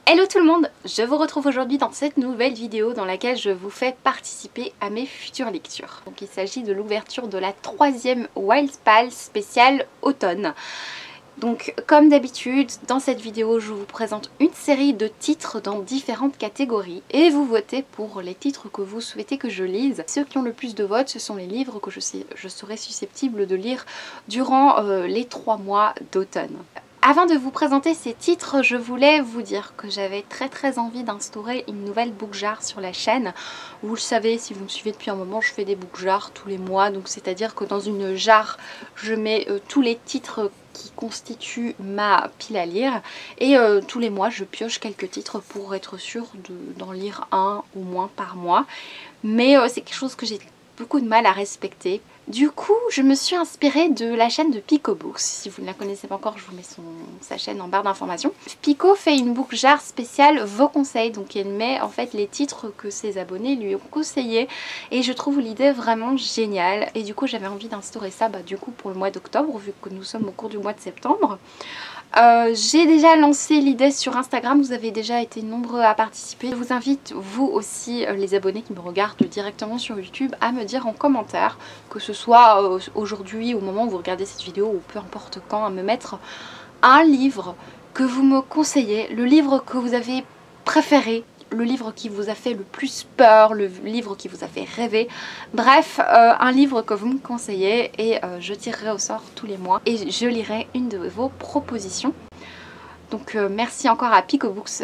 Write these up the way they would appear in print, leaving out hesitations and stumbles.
Hello tout le monde, je vous retrouve aujourd'hui dans cette nouvelle vidéo dans laquelle je vous fais participer à mes futures lectures. Donc il s'agit de l'ouverture de la 3e Wildspal spéciale automne. Donc comme d'habitude, dans cette vidéo je vous présente une série de titres dans différentes catégories et vous votez pour les titres que vous souhaitez que je lise. Ceux qui ont le plus de votes, ce sont les livres que je serai susceptible de lire durant les 3 mois d'automne. Avant de vous présenter ces titres, je voulais vous dire que j'avais très envie d'instaurer une nouvelle book jar sur la chaîne. Vous le savez, si vous me suivez depuis un moment, je fais des book jars tous les mois. Donc c'est-à-dire que dans une jarre, je mets tous les titres qui constituent ma pile à lire. Et tous les mois, je pioche quelques titres pour être sûre d'en lire un ou moins par mois. Mais c'est quelque chose que j'ai beaucoup de mal à respecter. Du coup, je me suis inspirée de la chaîne de Pico Books. Si vous ne la connaissez pas encore, je vous mets sa chaîne en barre d'informations. Pico fait une book jar spéciale vos conseils. Donc elle met en fait les titres que ses abonnés lui ont conseillés. Et je trouve l'idée vraiment géniale. Et du coup, j'avais envie d'instaurer ça du coup pour le mois d'octobre, vu que nous sommes au cours du mois de septembre. J'ai déjà lancé l'idée sur Instagram, vous avez déjà été nombreux à participer. Je vous invite, vous aussi, les abonnés qui me regardent directement sur YouTube, à me dire en commentaire, que ce soit aujourd'hui, au moment où vous regardez cette vidéo, ou peu importe quand, à me mettre un livre que vous me conseillez, le livre que vous avez préféré, le livre qui vous a fait le plus peur, le livre qui vous a fait rêver. Bref, un livre que vous me conseillez et je tirerai au sort tous les mois et je lirai une de vos propositions. Donc merci encore à Pico Books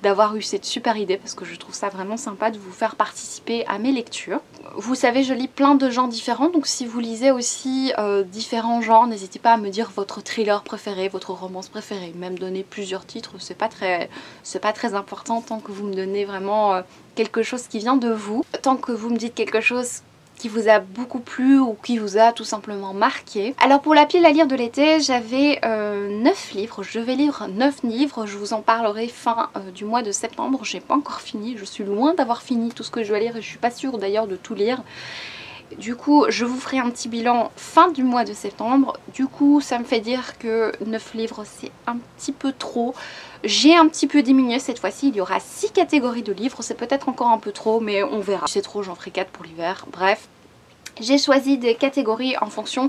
d'avoir eu cette super idée parce que je trouve ça vraiment sympa de vous faire participer à mes lectures. Vous savez, je lis plein de genres différents, donc si vous lisez aussi différents genres, n'hésitez pas à me dire votre thriller préféré, votre romance préférée, même donner plusieurs titres, c'est pas très important tant que vous me donnez vraiment quelque chose qui vient de vous, tant que vous me dites quelque chose qui vous a beaucoup plu ou qui vous a tout simplement marqué. Alors pour la pile à lire de l'été, j'avais 9 livres, je vais lire 9 livres, je vous en parlerai fin du mois de septembre, j'ai pas encore fini, je suis loin d'avoir fini tout ce que je dois lire et je suis pas sûre d'ailleurs de tout lire. Du coup, je vous ferai un petit bilan fin du mois de septembre. Du coup, ça me fait dire que 9 livres, c'est un petit peu trop. J'ai un petit peu diminué cette fois-ci. Il y aura 6 catégories de livres. C'est peut-être encore un peu trop, mais on verra. Si c'est trop, j'en ferai 4 pour l'hiver. Bref. J'ai choisi des catégories en fonction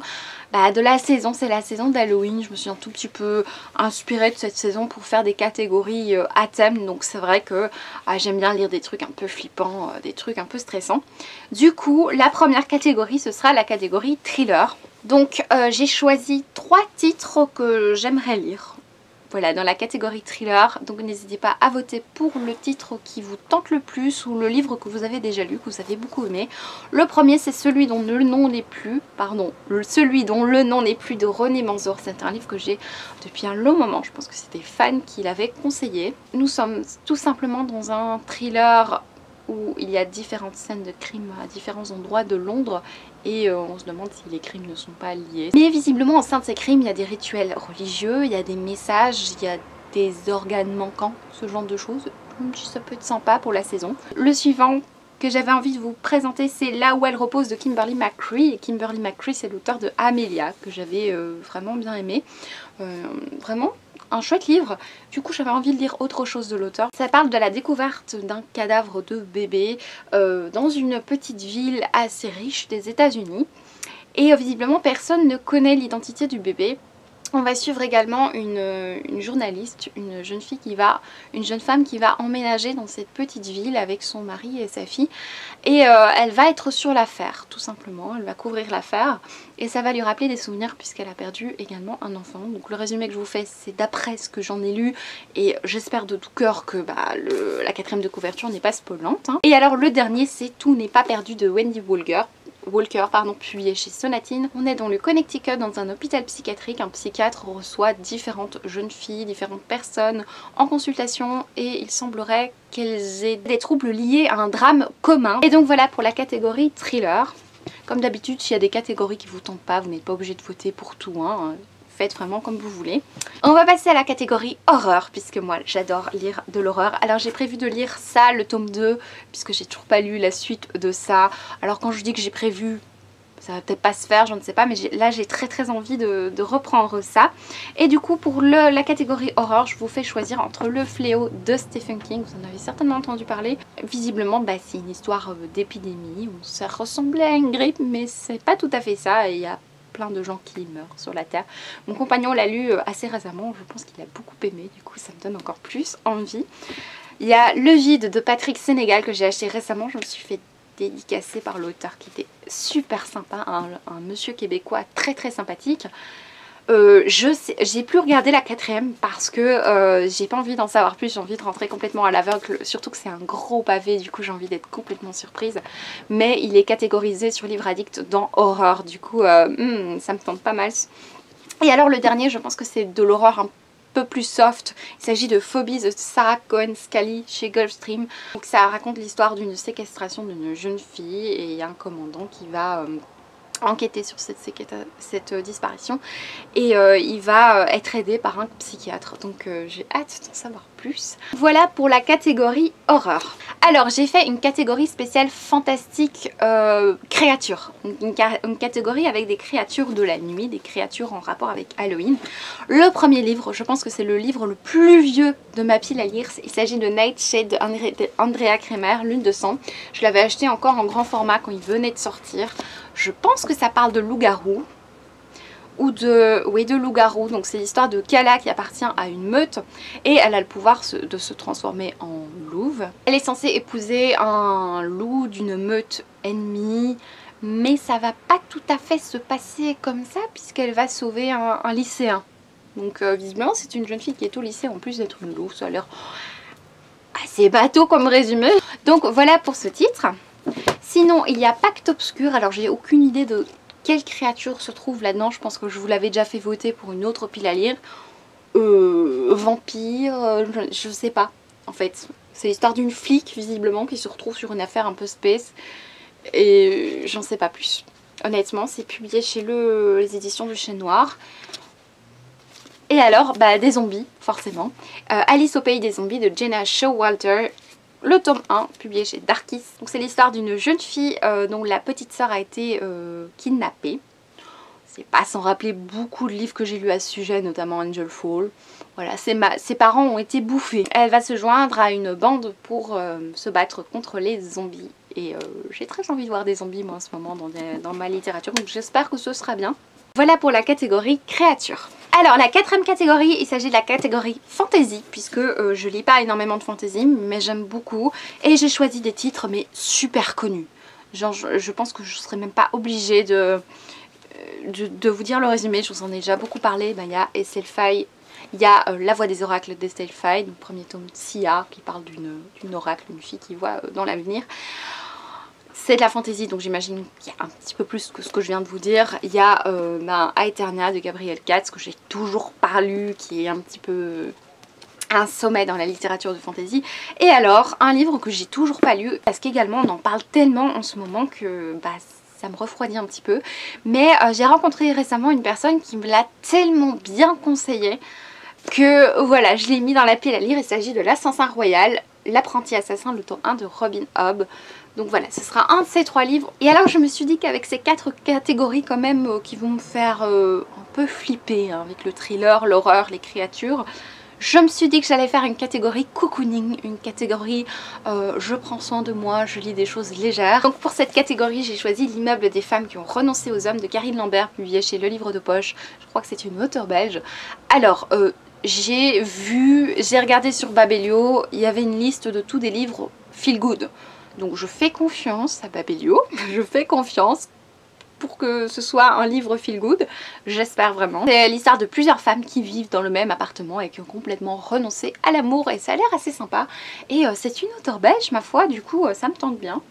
de la saison, c'est la saison d'Halloween, je me suis un tout petit peu inspirée de cette saison pour faire des catégories à thème, donc c'est vrai que j'aime bien lire des trucs un peu flippants, des trucs un peu stressants. Du coup, la première catégorie, ce sera la catégorie thriller. Donc j'ai choisi 3 titres que j'aimerais lire. Voilà, dans la catégorie thriller, donc n'hésitez pas à voter pour le titre qui vous tente le plus ou le livre que vous avez déjà lu, que vous avez beaucoup aimé. Le premier, c'est celui dont le nom n'est plus, de René Manzour. C'est un livre que j'ai depuis un long moment, je pense que c'était Fan qui l'avait conseillé. Nous sommes tout simplement dans un thriller où il y a différentes scènes de crimes à différents endroits de Londres et on se demande si les crimes ne sont pas liés. Mais visiblement au sein de ces crimes il y a des rituels religieux, il y a des messages, il y a des organes manquants, ce genre de choses. Ça peut être sympa pour la saison. Le suivant que j'avais envie de vous présenter, c'est Là où elle repose de Kimberly McCree. Et Kimberly McCree, c'est l'auteur de Amelia que j'avais vraiment bien aimé. Vraiment un chouette livre. Du coup j'avais envie de lire autre chose de l'auteur. Ça parle de la découverte d'un cadavre de bébé dans une petite ville assez riche des États-Unis. Et visiblement personne ne connaît l'identité du bébé. On va suivre également une journaliste, une jeune femme qui va emménager dans cette petite ville avec son mari et sa fille. Et elle va être sur l'affaire, tout simplement. Elle va couvrir l'affaire et ça va lui rappeler des souvenirs puisqu'elle a perdu également un enfant. Donc le résumé que je vous fais, c'est d'après ce que j'en ai lu et j'espère de tout cœur que la 4e de couverture n'est pas spoilante. Et alors le dernier, c'est Tout n'est pas perdu de Wendy Walker, publié chez Sonatine. On est dans le Connecticut, dans un hôpital psychiatrique. Un psychiatre reçoit différentes jeunes filles, différentes personnes en consultation et il semblerait qu'elles aient des troubles liés à un drame commun. Et donc voilà pour la catégorie thriller. Comme d'habitude, s'il y a des catégories qui vous tentent pas, vous n'êtes pas obligé de voter pour tout, hein. Faites vraiment comme vous voulez. On va passer à la catégorie horreur, puisque moi j'adore lire de l'horreur. Alors j'ai prévu de lire ça, le tome 2, puisque j'ai toujours pas lu la suite de ça. Alors quand je dis que j'ai prévu, Ça va peut-être pas se faire, je ne sais pas, mais là j'ai très envie de reprendre ça. Et du coup pour la catégorie horreur, je vous fais choisir entre Le Fléau de Stephen King, vous en avez certainement entendu parler. Visiblement c'est une histoire d'épidémie où ça ressemblait à une grippe, mais c'est pas tout à fait ça, et il y a plein de gens qui meurent sur la terre. Mon compagnon l'a lu assez récemment, je pense qu'il a beaucoup aimé, du coup ça me donne encore plus envie. Il y a Le Vide de Patrick Sénégal que j'ai acheté récemment, je me suis fait dédicacé par l'auteur qui était super sympa, un monsieur québécois très sympathique. J'ai plus regardé la 4e parce que j'ai pas envie d'en savoir plus, j'ai envie de rentrer complètement à l'aveugle, surtout que c'est un gros pavé, du coup j'ai envie d'être complètement surprise. Mais il est catégorisé sur Livre Addict dans horreur, du coup ça me tente pas mal. Et alors le dernier, je pense que c'est de l'horreur un peu plus soft. Il s'agit de Phobie de Sarah Cohen Scully chez Gulfstream. Donc ça raconte l'histoire d'une séquestration d'une jeune fille et il y a un commandant qui va enquêter sur cette disparition et il va être aidé par un psychiatre, donc j'ai hâte d'en savoir plus. Voilà pour la catégorie horreur. Alors j'ai fait une catégorie spéciale fantastique créatures, une catégorie avec des créatures de la nuit, des créatures en rapport avec Halloween. Le premier livre, je pense que c'est le livre le plus vieux de ma pile à lire, il s'agit de Nightshade d'Andrea Cremer, Lune de sang. Je l'avais acheté encore en grand format quand il venait de sortir. Je pense que ça parle de loup-garou ou de loup-garou. Donc c'est l'histoire de Kala qui appartient à une meute et elle a le pouvoir de se transformer en louve. Elle est censée épouser un loup d'une meute ennemie, mais ça va pas tout à fait se passer comme ça puisqu'elle va sauver un lycéen. Donc visiblement c'est une jeune fille qui est au lycée en plus d'être une louve. Ça a l'air assez bateau comme résumé. Donc voilà pour ce titre. Sinon il y a Pacte Obscur, alors j'ai aucune idée de quelle créature se trouve là-dedans, je pense que je vous l'avais déjà fait voter pour une autre pile à lire. Vampire, je sais pas en fait. C'est l'histoire d'une flic visiblement qui se retrouve sur une affaire un peu space et j'en sais pas plus. Honnêtement c'est publié chez les éditions du Chêne Noir. Et alors des zombies forcément. Alice au pays des zombies de Jenna Showalter. Le tome 1, publié chez Darkis. Donc c'est l'histoire d'une jeune fille dont la petite sœur a été kidnappée. C'est pas sans rappeler beaucoup de livres que j'ai lus à ce sujet, notamment Angel Fall. Voilà, ses parents ont été bouffés. Elle va se joindre à une bande pour se battre contre les zombies. Et j'ai très envie de voir des zombies moi en ce moment dans ma littérature, donc j'espère que ce sera bien. Voilà pour la catégorie créature. Alors la 4e catégorie, il s'agit de la catégorie fantasy, puisque je lis pas énormément de fantasy, mais j'aime beaucoup. Et j'ai choisi des titres mais super connus. Genre je pense que je serais même pas obligée de vous dire le résumé, je vous en ai déjà beaucoup parlé. Il y a Estelle Faye, il y a La Voix des oracles d'Estelle Faye, le premier tome Sia, qui parle d'une oracle, une fille qui voit dans l'avenir. C'est de la fantaisie, donc j'imagine qu'il y a un petit peu plus que ce que je viens de vous dire. Il y a Aeternia de Gabrielle Katz, que j'ai toujours pas lu, qui est un petit peu un sommet dans la littérature de fantasy. Et alors, un livre que j'ai toujours pas lu, parce qu'également on en parle tellement en ce moment que ça me refroidit un petit peu. Mais j'ai rencontré récemment une personne qui me l'a tellement bien conseillé que voilà, je l'ai mis dans la pile à lire. Il s'agit de L'Assassin Royal, L'Apprenti Assassin, le tome 1 de Robin Hobb. Donc voilà, ce sera un de ces 3 livres. Et alors je me suis dit qu'avec ces 4 catégories quand même qui vont me faire un peu flipper, hein, avec le thriller, l'horreur, les créatures, je me suis dit que j'allais faire une catégorie cocooning, une catégorie je prends soin de moi, je lis des choses légères. Donc pour cette catégorie j'ai choisi L'immeuble des femmes qui ont renoncé aux hommes de Karine Lambert, publié chez Le Livre de Poche. Je crois que c'est une auteure belge. Alors j'ai regardé sur Babelio, il y avait une liste de tous des livres feel good. Donc je fais confiance à Babelio, je fais confiance pour que ce soit un livre feel good, j'espère vraiment. C'est l'histoire de plusieurs femmes qui vivent dans le même appartement et qui ont complètement renoncé à l'amour et ça a l'air assez sympa. Et c'est une auteure belge ma foi, du coup ça me tente bien.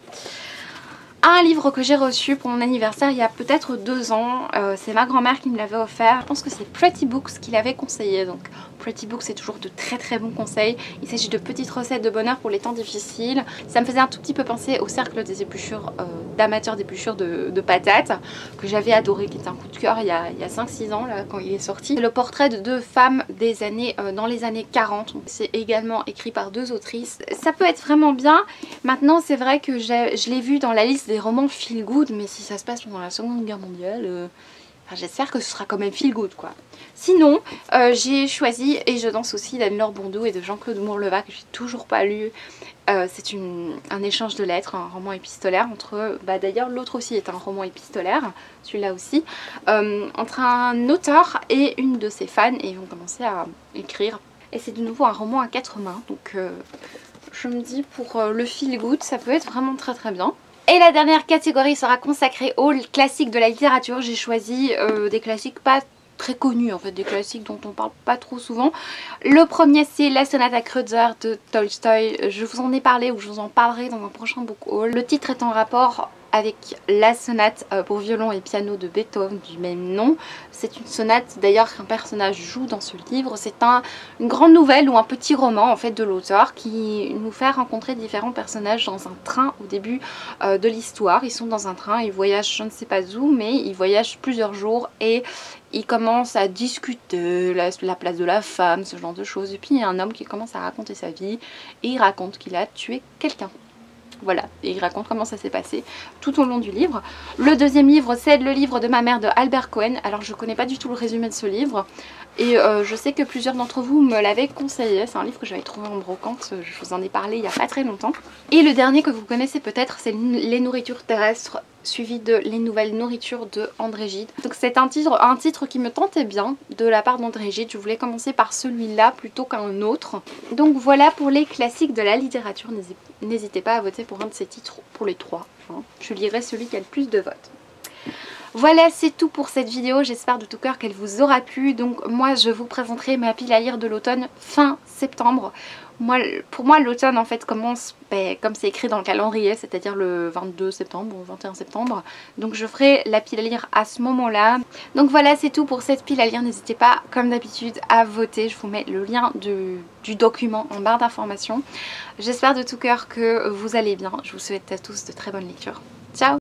Un livre que j'ai reçu pour mon anniversaire il y a peut-être 2 ans, c'est ma grand-mère qui me l'avait offert. Je pense que c'est Pretty Books qui l'avait conseillé, donc Pretty Books c'est toujours de très bons conseils. Il s'agit de petites recettes de bonheur pour les temps difficiles. Ça me faisait un tout petit peu penser au cercle des épluchures, d'amateurs d'épluchures de patates, que j'avais adoré, qui était un coup de cœur il y a 5-6 ans là, quand il est sorti. C'est le portrait de 2 femmes des années, dans les années 40. C'est également écrit par 2 autrices. Ça peut être vraiment bien. Maintenant c'est vrai que je l'ai vu dans la liste des des romans feel good, mais si ça se passe pendant la Seconde Guerre mondiale, j'espère que ce sera quand même feel good quoi. Sinon, j'ai choisi Et je danse aussi d'Anne-Laure Bondou et de Jean-Claude Mourleva que j'ai toujours pas lu. C'est un échange de lettres, un roman épistolaire entre, d'ailleurs l'autre aussi est un roman épistolaire, celui-là aussi, entre un auteur et une de ses fans, et ils vont commencer à écrire. Et c'est de nouveau un roman à 4 mains, donc je me dis pour le feel good ça peut être vraiment très très bien. Et la dernière catégorie sera consacrée aux classiques de la littérature. J'ai choisi des classiques pas très connus en fait, des classiques dont on parle pas trop souvent. Le premier c'est La sonate à Kreutzer de Tolstoï. Je vous en ai parlé ou je vous en parlerai dans un prochain book haul. Le titre est en rapport avec la sonate pour violon et piano de Beethoven du même nom. C'est une sonate d'ailleurs qu'un personnage joue dans ce livre. C'est une grande nouvelle ou un petit roman en fait de l'auteur qui nous fait rencontrer différents personnages dans un train au début de l'histoire. Ils sont dans un train, ils voyagent je ne sais pas où, mais ils voyagent plusieurs jours et ils commencent à discuter la place de la femme, ce genre de choses. Et puis il y a un homme qui commence à raconter sa vie et il raconte qu'il a tué quelqu'un. Voilà, et il raconte comment ça s'est passé tout au long du livre. Le deuxième livre, c'est le livre de ma mère de Albert Cohen. Alors je connais pas du tout le résumé de ce livre. Et je sais que plusieurs d'entre vous me l'avaient conseillé. C'est un livre que j'avais trouvé en brocante, je vous en ai parlé il n'y a pas très longtemps. Et le dernier que vous connaissez peut-être, c'est Les nourritures terrestres, suivi de Les nouvelles nourritures de André Gide. Donc c'est un titre qui me tentait bien de la part d'André Gide. Je voulais commencer par celui-là plutôt qu'un autre. Donc voilà pour les classiques de la littérature. N'hésitez pas à voter pour un de ces titres, pour les trois. Hein. Je lirai celui qui a le plus de votes. Voilà, c'est tout pour cette vidéo, j'espère de tout cœur qu'elle vous aura plu. Donc moi je vous présenterai ma pile à lire de l'automne fin septembre. Pour moi l'automne en fait commence comme c'est écrit dans le calendrier, c'est-à-dire le 22 septembre ou 21 septembre. Donc je ferai la pile à lire à ce moment-là. Donc voilà, c'est tout pour cette pile à lire. N'hésitez pas comme d'habitude à voter. Je vous mets le lien du document en barre d'informations. J'espère de tout cœur que vous allez bien. Je vous souhaite à tous de très bonnes lectures. Ciao!